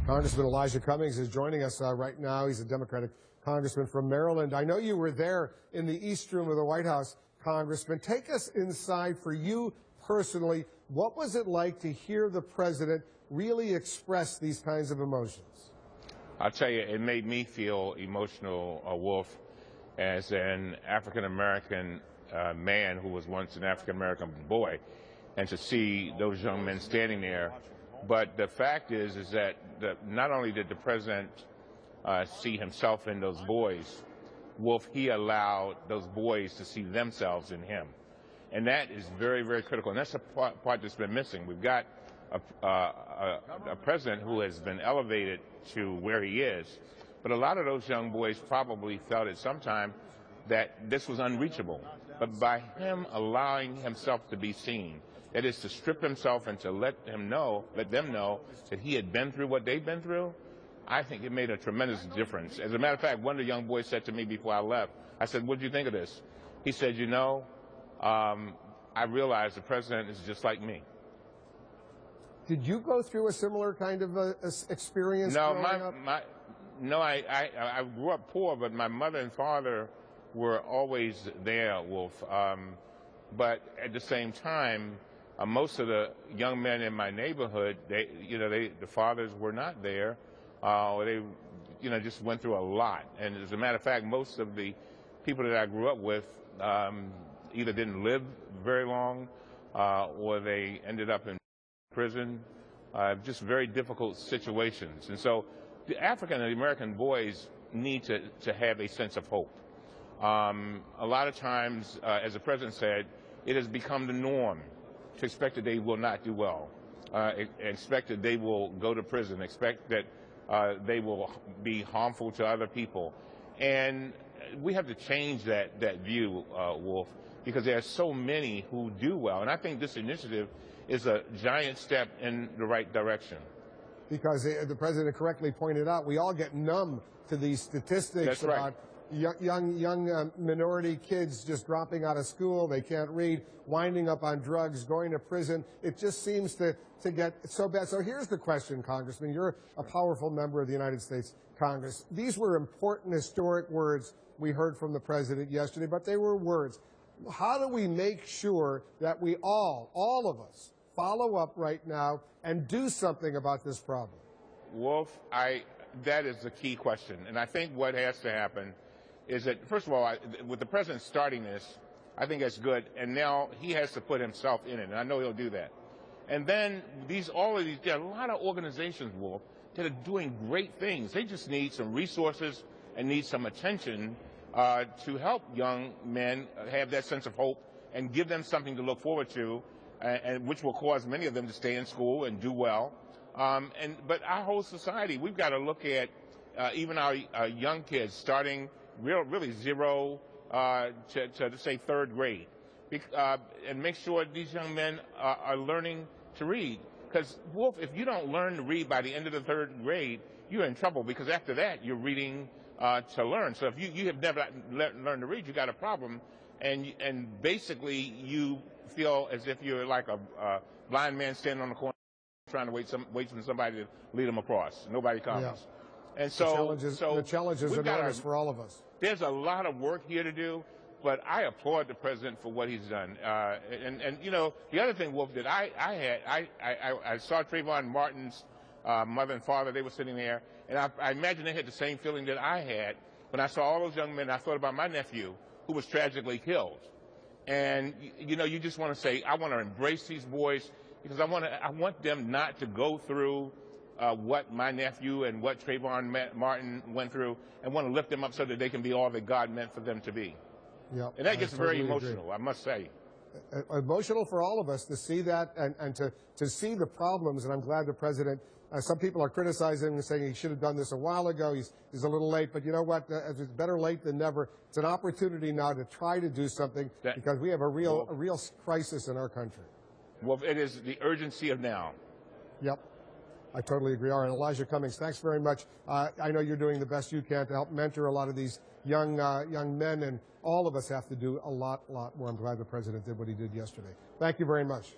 Congressman Elijah Cummings is joining us right now. He's a Democratic congressman from Maryland. I know you were there in the East Room of the White House, Congressman. Take us inside for you personally. What was it like to hear the president really express these kinds of emotions? I'll tell you, it made me feel emotional, Wolf, as an African-American man who was once an African-American boy, and to see those young men standing there. But the fact is that not only did the president see himself in those boys, Wolf, he allowed those boys to see themselves in him. And that is very, very critical. And that's the part that's been missing. We've got a president who has been elevated to where he is, but a lot of those young boys probably felt at some time that this was unreachable. But by him allowing himself to be seen, that is to strip himself and to let them know that he had been through what they've been through, I think it made a tremendous difference. As a matter of fact, one of the young boys said to me before I left, I said, "What do you think of this?" He said, "You know, I realized the president is just like me." Did you go through a similar kind of experience? No, I grew up poor, but my mother and father were always there, Wolf. But at the same time, most of the young men in my neighborhood, the fathers were not there, or they, just went through a lot. And as a matter of fact, most of the people that I grew up with either didn't live very long, or they ended up in prison, just very difficult situations. And so the African American boys need to have a sense of hope. A lot of times, as the president said, it has become the norm to expect that they will not do well, expect that they will go to prison, expect that they will be harmful to other people. And we have to change that view, Wolf, because there are so many who do well. And I think this initiative is a giant step in the right direction. Because the president correctly pointed out, we all get numb to these statistics about young minority kids just dropping out of school, they can't read, winding up on drugs, going to prison. It just seems to get so bad. So here's the question, Congressman. You're a powerful member of the United States Congress. These were important, historic words we heard from the president yesterday, but they were words. How do we make sure that we all of us, follow up right now and do something about this problem? Wolf, that is the key question. And I think what has to happen is that, first of all, with the president starting this, I think that's good. And now he has to put himself in it, and I know he'll do that. And then there are a lot of organizations, Wolf, that are doing great things. They just need some resources and need some attention to help young men have that sense of hope and give them something to look forward to, and which will cause many of them to stay in school and do well. But our whole society, we've got to look at even our young kids starting really zero to say third grade, and make sure these young men are learning to read. Because, Wolf, if you don't learn to read by the end of the third grade, you're in trouble, because after that you're reading to learn. So if you have never learned to read, you got a problem, and basically you feel as if you're like a blind man standing on the corner trying to wait for somebody to lead them across. Nobody comes. Yeah. And so the challenge is enormous for all of us. There's a lot of work here to do, but I applaud the president for what he's done. And the other thing, Wolf, that I saw Trayvon Martin's mother and father. They were sitting there, and I imagine they had the same feeling that I had when I saw all those young men. I thought about my nephew, who was tragically killed. And you just want to say, I want to embrace these boys, because I want them not to go through what my nephew and what Trayvon Martin went through, and want to lift them up so that they can be all that God meant for them to be. Yep, and that gets very emotional, I must say. Emotional for all of us to see that and to see the problems, and I'm glad the president, some people are criticizing and saying he should have done this a while ago, he's a little late, but you know what, it's better late than never. It's an opportunity now to try to do something, because we have a real crisis in our country. Well, it is the urgency of now. Yep. I totally agree. All right, Elijah Cummings, thanks very much. I know you're doing the best you can to help mentor a lot of these young men, and all of us have to do a lot more. I'm glad the president did what he did yesterday. Thank you very much.